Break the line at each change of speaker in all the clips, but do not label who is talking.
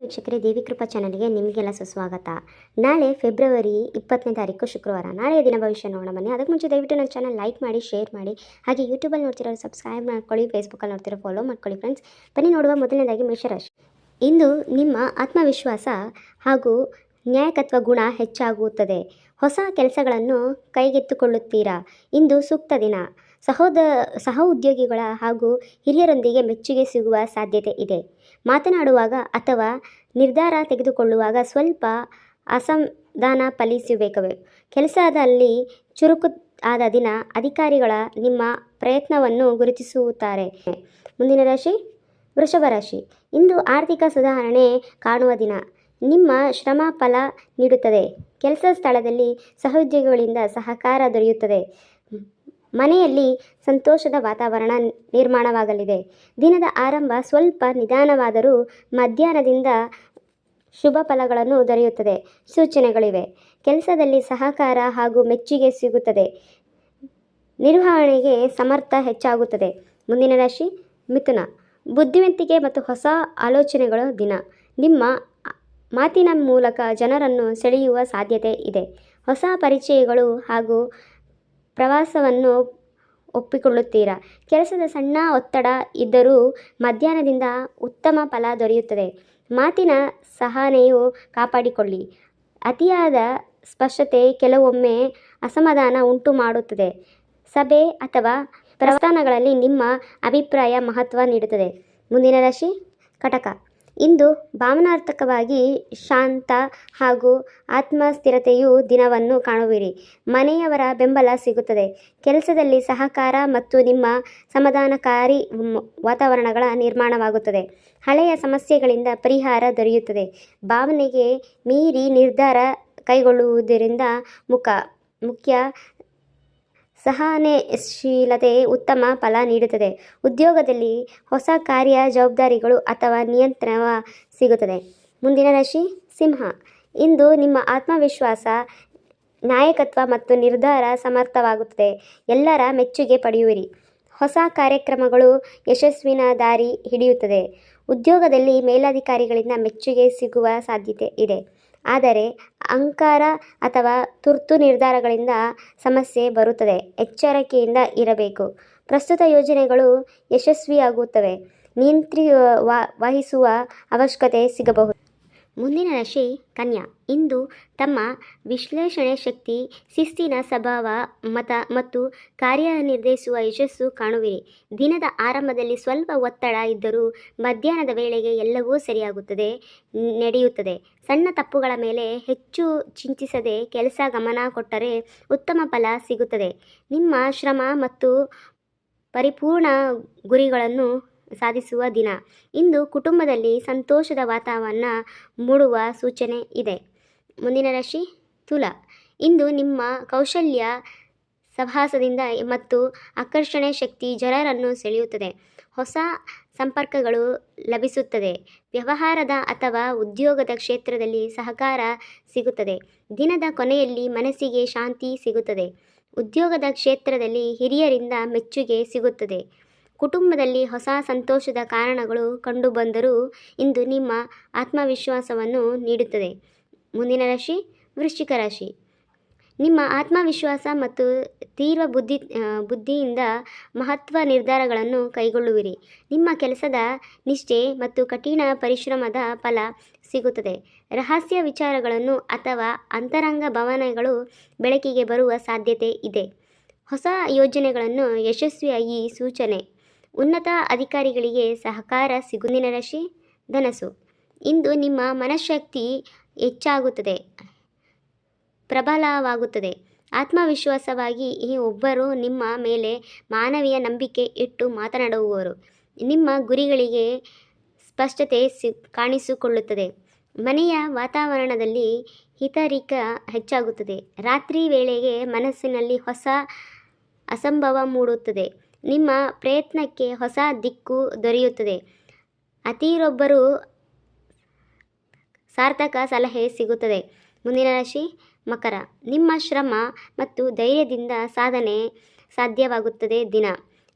ವೀಕ್ಷಕರೇ, ದೇವಿಕೃಪಾ ಚಾನಲ್ಗೆ ನಿಮಗೆಲ್ಲ ಸುಸ್ವಾಗತ. ನಾಳೆ ಫೆಬ್ರವರಿ 20ನೇ ತಾರೀಕು ಶುಕ್ರವಾರ. ನಾಳೆಯ ದಿನ ಭವಿಷ್ಯ ನೋಡೋಣ ಬನ್ನಿ. ಅದಕ್ಕೆ ಮುಂಚೆ ದಯವಿಟ್ಟು ನನ್ನ ಚಾನಲ್ ಲೈಕ್ ಮಾಡಿ, ಶೇರ್ ಮಾಡಿ, ಹಾಗೆ ಯೂಟ್ಯೂಬಲ್ಲಿ ನೋಡ್ತಿರೋರು ಸಬ್ಸ್ಕ್ರೈಬ್ ಮಾಡ್ಕೊಳ್ಳಿ, ಫೇಸ್ಬುಕ್ಕಲ್ಲಿ ನೋಡ್ತಿರೋ ಫಾಲೋ ಮಾಡ್ಕೊಳ್ಳಿ ಫ್ರೆಂಡ್ಸ್. ಬನ್ನಿ ನೋಡುವ. ಮೊದಲನೇದಾಗಿ ಮೇಷರಾಶಿ. ಇಂದು ನಿಮ್ಮ ಆತ್ಮವಿಶ್ವಾಸ ಹಾಗೂ ನ್ಯಾಯಕತ್ವ ಗುಣ ಹೆಚ್ಚಾಗುತ್ತದೆ. ಹೊಸ ಕೆಲಸಗಳನ್ನು ಕೈಗೆತ್ತಿಕೊಳ್ಳುತ್ತೀರಾ. ಇಂದು ಸೂಕ್ತ ದಿನ. ಸಹ ಉದ್ಯೋಗಿಗಳ ಹಾಗೂ ಹಿರಿಯರೊಂದಿಗೆ ಮೆಚ್ಚುಗೆ ಸಿಗುವ ಸಾಧ್ಯತೆ ಇದೆ. ಮಾತನಾಡುವಾಗ ಅಥವಾ ನಿರ್ಧಾರ ತೆಗೆದುಕೊಳ್ಳುವಾಗ ಸ್ವಲ್ಪ ಅಸಮಾಧಾನ ಫಲಿಸಬೇಕವೆ. ಕೆಲಸದಲ್ಲಿ ಚುರುಕು ಆದ ದಿನ. ಅಧಿಕಾರಿಗಳ ನಿಮ್ಮ ಪ್ರಯತ್ನವನ್ನು ಗುರುತಿಸುತ್ತಾರೆ. ಮುಂದಿನ ರಾಶಿ ವೃಷಭ ರಾಶಿ. ಇಂದು ಆರ್ಥಿಕ ಸುಧಾರಣೆ ಕಾಣುವ ದಿನ. ನಿಮ್ಮ ಶ್ರಮ ಫಲ ನೀಡುತ್ತದೆ. ಕೆಲಸ ಸ್ಥಳದಲ್ಲಿ ಸಹೋದ್ಯೋಗಿಗಳಿಂದ ಸಹಕಾರ ದೊರೆಯುತ್ತದೆ. ಮನೆಯಲ್ಲಿ ಸಂತೋಷದ ವಾತಾವರಣ ನಿರ್ಮಾಣವಾಗಲಿದೆ. ದಿನದ ಆರಂಭ ಸ್ವಲ್ಪ ನಿಧಾನವಾದರೂ ಮಧ್ಯಾಹ್ನದಿಂದ ಶುಭ ಫಲಗಳನ್ನು ದೊರೆಯುತ್ತದೆ. ಸೂಚನೆಗಳಿವೆ. ಕೆಲಸದಲ್ಲಿ ಸಹಕಾರ ಹಾಗೂ ಮೆಚ್ಚುಗೆ ಸಿಗುತ್ತದೆ. ನಿರ್ವಹಣೆಗೆ ಸಮರ್ಥ ಹೆಚ್ಚಾಗುತ್ತದೆ. ಮುಂದಿನ ರಾಶಿ ಮಿಥುನ. ಬುದ್ಧಿವಂತಿಕೆ ಮತ್ತು ಹೊಸ ಆಲೋಚನೆಗಳ ದಿನ. ನಿಮ್ಮ ಮಾತಿನ ಮೂಲಕ ಜನರನ್ನು ಸೆಳೆಯುವ ಸಾಧ್ಯತೆ ಇದೆ. ಹೊಸ ಪರಿಚಯಗಳು ಹಾಗೂ ಪ್ರವಾಸವನ್ನು ಒಪ್ಪಿಕೊಳ್ಳುತ್ತೀರಾ. ಕೆಲಸದ ಸಣ್ಣ ಒತ್ತಡ ಇದ್ದರೂ ಮಧ್ಯಾಹ್ನದಿಂದ ಉತ್ತಮ ಫಲ ದೊರೆಯುತ್ತದೆ. ಮಾತಿನ ಸಹನೆಯು ಕಾಪಾಡಿಕೊಳ್ಳಿ. ಅತಿಯಾದ ಸ್ಪಷ್ಟತೆ ಕೆಲವೊಮ್ಮೆ ಅಸಮಾಧಾನ ಉಂಟು ಮಾಡುತ್ತದೆ. ಸಭೆ ಅಥವಾ ಪ್ರಸ್ಥಾನಗಳಲ್ಲಿ ನಿಮ್ಮ ಅಭಿಪ್ರಾಯ ಮಹತ್ವ ನೀಡುತ್ತದೆ. ಮುಂದಿನ ರಾಶಿ ಕಟಕ. ಇಂದು ಭಾವನಾತ್ಮಕವಾಗಿ ಶಾಂತ ಹಾಗೂ ಆತ್ಮಸ್ಥಿರತೆಯು ದಿನವನ್ನು ಕಾಣುವಿರಿ. ಮನೆಯವರ ಬೆಂಬಲ ಸಿಗುತ್ತದೆ. ಕೆಲಸದಲ್ಲಿ ಸಹಕಾರ ಮತ್ತು ನಿಮ್ಮ ಸಮಾಧಾನಕಾರಿ ವಾತಾವರಣಗಳ ನಿರ್ಮಾಣವಾಗುತ್ತದೆ. ಹಳೆಯ ಸಮಸ್ಯೆಗಳಿಂದ ಪರಿಹಾರ ದೊರೆಯುತ್ತದೆ. ಭಾವನೆಗೆ ಮೀರಿ ನಿರ್ಧಾರ ಕೈಗೊಳ್ಳುವುದರಿಂದ ಮುಖ್ಯ ಸಹನಶೀಲತೆ ಉತ್ತಮ ಫಲ ನೀಡುತ್ತದೆ. ಉದ್ಯೋಗದಲ್ಲಿ ಹೊಸ ಕಾರ್ಯ ಜವಾಬ್ದಾರಿಗಳು ಅಥವಾ ನಿಯಂತ್ರಣ ಸಿಗುತ್ತದೆ. ಮುಂದಿನ ರಾಶಿ ಸಿಂಹ. ಇಂದು ನಿಮ್ಮ ಆತ್ಮವಿಶ್ವಾಸ, ನಾಯಕತ್ವ ಮತ್ತು ನಿರ್ಧಾರ ಸಮರ್ಥವಾಗುತ್ತದೆ. ಎಲ್ಲರ ಮೆಚ್ಚುಗೆ ಪಡೆಯುವಿರಿ. ಹೊಸ ಕಾರ್ಯಕ್ರಮಗಳು ಯಶಸ್ವಿನ ದಾರಿ ಹಿಡಿಯುತ್ತದೆ. ಉದ್ಯೋಗದಲ್ಲಿ ಮೇಲಧಿಕಾರಿಗಳಿಂದ ಮೆಚ್ಚುಗೆ ಸಿಗುವ ಸಾಧ್ಯತೆ ಇದೆ. ಆದರೆ ಅಹಂಕಾರ ಅಥವಾ ತುರ್ತು ನಿರ್ಧಾರಗಳಿಂದ ಸಮಸ್ಯೆ ಬರುತ್ತದೆ. ಎಚ್ಚರಿಕೆಯಿಂದ ಇರಬೇಕು. ಪ್ರಸ್ತುತ ಯೋಜನೆಗಳು ಯಶಸ್ವಿಯಾಗುತ್ತವೆ. ವಹಿಸುವ ಅವಶ್ಯಕತೆ ಸಿಗಬಹುದು. ಮುಂದಿನ ರಾಶಿ ಕನ್ಯಾ. ಇಂದು ತಮ್ಮ ವಿಶ್ಲೇಷಣೆ ಶಕ್ತಿ, ಶಿಸ್ತಿನ ಸ್ವಭಾವ ಮತ್ತು ಕಾರ್ಯನಿರ್ವಹಿಸುವ ಯಶಸ್ಸು ಕಾಣುವಿರಿ. ದಿನದ ಆರಂಭದಲ್ಲಿ ಸ್ವಲ್ಪ ಒತ್ತಡ ಇದ್ದರೂ ಮಧ್ಯಾಹ್ನದ ವೇಳೆಗೆ ಎಲ್ಲವೂ ಸರಿಯಾಗುತ್ತದೆ ನಡೆಯುತ್ತದೆ. ಸಣ್ಣ ತಪ್ಪುಗಳ ಮೇಲೆ ಹೆಚ್ಚು ಚಿಂತಿಸದೆ ಕೆಲಸ ಗಮನ ಕೊಟ್ಟರೆ ಉತ್ತಮ ಫಲ ಸಿಗುತ್ತದೆ. ನಿಮ್ಮ ಶ್ರಮ ಮತ್ತು ಪರಿಪೂರ್ಣ ಗುರಿಗಳನ್ನು ಸಾಧಿಸುವ ದಿನ. ಇಂದು ಕುಟುಂಬದಲ್ಲಿ ಸಂತೋಷದ ವಾತಾವರಣ ಮೂಡುವ ಸೂಚನೆ ಇದೆ. ಮುಂದಿನ ರಾಶಿ ತುಲಾ. ಇಂದು ನಿಮ್ಮ ಕೌಶಲ್ಯ, ಸಾಹಸದಿಂದ ಮತ್ತು ಆಕರ್ಷಣೆ ಶಕ್ತಿ ಜನರನ್ನು ಸೆಳೆಯುತ್ತದೆ. ಹೊಸ ಸಂಪರ್ಕಗಳು ಲಭಿಸುತ್ತದೆ. ವ್ಯವಹಾರದ ಅಥವಾ ಉದ್ಯೋಗದ ಕ್ಷೇತ್ರದಲ್ಲಿ ಸಹಕಾರ ಸಿಗುತ್ತದೆ. ದಿನದ ಕೊನೆಯಲ್ಲಿ ಮನಸ್ಸಿಗೆ ಶಾಂತಿ ಸಿಗುತ್ತದೆ. ಉದ್ಯೋಗದ ಕ್ಷೇತ್ರದಲ್ಲಿ ಹಿರಿಯರಿಂದ ಮೆಚ್ಚುಗೆ ಸಿಗುತ್ತದೆ. ಕುಟುಂಬದಲ್ಲಿ ಹೊಸ ಸಂತೋಷದ ಕಾರಣಗಳು ಕಂಡುಬಂದರೂ ಇಂದು ನಿಮ್ಮ ಆತ್ಮವಿಶ್ವಾಸವನ್ನು ನೀಡುತ್ತದೆ. ಮುಂದಿನ ರಾಶಿ ವೃಶ್ಚಿಕ ರಾಶಿ. ನಿಮ್ಮ ಆತ್ಮವಿಶ್ವಾಸ ಮತ್ತು ತೀವ್ರ ಬುದ್ಧಿಯಿಂದ ಮಹತ್ವ ನಿರ್ಧಾರಗಳನ್ನು ಕೈಗೊಳ್ಳುವಿರಿ. ನಿಮ್ಮ ಕೆಲಸದ ನಿಷ್ಠೆ ಮತ್ತು ಕಠಿಣ ಪರಿಶ್ರಮದ ಫಲ ಸಿಗುತ್ತದೆ. ರಹಸ್ಯ ವಿಚಾರಗಳನ್ನು ಅಥವಾ ಅಂತರಂಗ ಭಾವನೆಗಳು ಬೆಳಕಿಗೆ ಬರುವ ಸಾಧ್ಯತೆ ಇದೆ. ಹೊಸ ಯೋಜನೆಗಳನ್ನು ಯಶಸ್ವಿಯಾಗಿ ಸೂಚನೆ. ಉನ್ನತ ಅಧಿಕಾರಿಗಳಿಗೆ ಸಹಕಾರ ಮುಂದಿನ ರಾಶಿ ಧನಸ್ಸು. ಇಂದು ನಿಮ್ಮ ಮನಃಶಕ್ತಿ ಹೆಚ್ಚಾಗುತ್ತದೆ, ಪ್ರಬಲವಾಗುತ್ತದೆ. ಆತ್ಮವಿಶ್ವಾಸವಾಗಿ ಒಬ್ಬರು ನಿಮ್ಮ ಮೇಲೆ ಮಾನವೀಯ ನಂಬಿಕೆ ಇಟ್ಟು ಮಾತನಾಡುವವರು. ನಿಮ್ಮ ಗುರಿಗಳಿಗೆ ಸ್ಪಷ್ಟತೆ ಕಾಣಿಸಿಕೊಳ್ಳುತ್ತದೆ. ಮನೆಯ ವಾತಾವರಣದಲ್ಲಿ ಹಿತರಿಕ ಹೆಚ್ಚಾಗುತ್ತದೆ. ರಾತ್ರಿ ವೇಳೆಗೆ ಮನಸ್ಸಿನಲ್ಲಿ ಹೊಸ ಅಸಂಭವ ಮೂಡುತ್ತದೆ. ನಿಮ್ಮ ಪ್ರಯತ್ನಕ್ಕೆ ಹೊಸ ದಿಕ್ಕು ದೊರೆಯುತ್ತದೆ. ಅತಿರೊಬ್ಬರು ಸಾರ್ಥಕ ಸಲಹೆ ಸಿಗುತ್ತದೆ. ಮುಂದಿನ ರಾಶಿ ಮಕರ. ನಿಮ್ಮ ಶ್ರಮ ಮತ್ತು ಧೈರ್ಯದಿಂದ ಸಾಧನೆ ಸಾಧ್ಯವಾಗುತ್ತದೆ ದಿನ.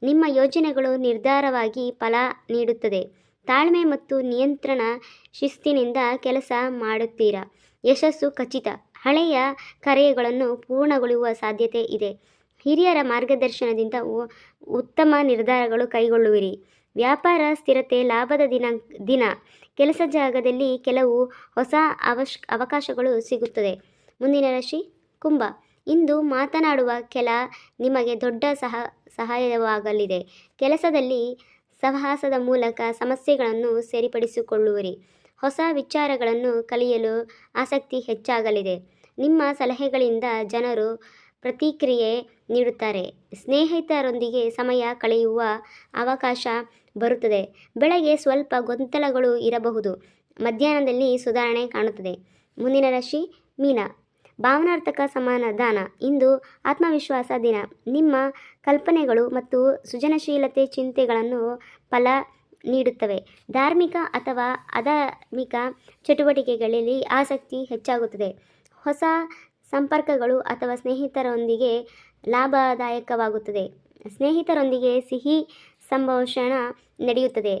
ನಿಮ್ಮ ಯೋಜನೆಗಳು ನಿರ್ಧಾರವಾಗಿ ಫಲ ನೀಡುತ್ತದೆ. ತಾಳ್ಮೆ ಮತ್ತು ನಿಯಂತ್ರಣ ಶಿಸ್ತಿನಿಂದ ಕೆಲಸ ಮಾಡುತ್ತೀರಾ. ಯಶಸ್ಸು ಖಚಿತ. ಹಳೆಯ ಕಾರ್ಯಗಳನ್ನು ಪೂರ್ಣಗೊಳ್ಳುವ ಸಾಧ್ಯತೆ ಇದೆ. ಹಿರಿಯರ ಮಾರ್ಗದರ್ಶನದಿಂದ ಉತ್ತಮ ನಿರ್ಧಾರಗಳು ಕೈಗೊಳ್ಳುವಿರಿ. ವ್ಯಾಪಾರ ಸ್ಥಿರತೆ, ಲಾಭದ ದಿನ. ಕೆಲಸ ಜಾಗದಲ್ಲಿ ಕೆಲವು ಹೊಸ ಅವಕಾಶಗಳು ಸಿಗುತ್ತದೆ. ಮುಂದಿನ ರಾಶಿ ಕುಂಭ. ಇಂದು ಮಾತನಾಡುವ ನಿಮಗೆ ದೊಡ್ಡ ಸಹಾಯವಾಗಲಿದೆ. ಕೆಲಸದಲ್ಲಿ ಸಾಹಸದ ಮೂಲಕ ಸಮಸ್ಯೆಗಳನ್ನು ಸರಿಪಡಿಸಿಕೊಳ್ಳುವಿರಿ. ಹೊಸ ವಿಚಾರಗಳನ್ನು ಕಲಿಯಲು ಆಸಕ್ತಿ ಹೆಚ್ಚಾಗಲಿದೆ. ನಿಮ್ಮ ಸಲಹೆಗಳಿಂದ ಜನರು ಪ್ರತಿಕ್ರಿಯೆ ನೀಡುತ್ತಾರೆ. ಸ್ನೇಹಿತರೊಂದಿಗೆ ಸಮಯ ಕಳೆಯುವ ಅವಕಾಶ ಬರುತ್ತದೆ. ಬೆಳಗ್ಗೆ ಸ್ವಲ್ಪ ಗೊಂದಲಗಳು ಇರಬಹುದು. ಮಧ್ಯಾಹ್ನದಲ್ಲಿ ಸುಧಾರಣೆ ಕಾಣುತ್ತದೆ. ಮುಂದಿನ ರಾಶಿ ಮೀನ. ಭಾವನಾತ್ಮಕ ಸಮಾಧಾನ. ಇಂದು ಆತ್ಮವಿಶ್ವಾಸ ದಿನ. ನಿಮ್ಮ ಕಲ್ಪನೆಗಳು ಮತ್ತು ಸೃಜನಶೀಲತೆ ಚಿಂತನೆಗಳನ್ನು ಫಲ ನೀಡುತ್ತವೆ. ಧಾರ್ಮಿಕ ಅಥವಾ ಅಧಾರ್ಮಿಕ ಚಟುವಟಿಕೆಗಳಲ್ಲಿ ಆಸಕ್ತಿ ಹೆಚ್ಚಾಗುತ್ತದೆ. ಹೊಸ ಸಂಪರ್ಕಗಳು ಅಥವಾ ಸ್ನೇಹಿತರೊಂದಿಗೆ ಲಾಭದಾಯಕವಾಗುತ್ತದೆ. ಸ್ನೇಹಿತರೊಂದಿಗೆ ಸಿಹಿ ಸಂಭಾಷಣೆ ನಡೆಯುತ್ತದೆ.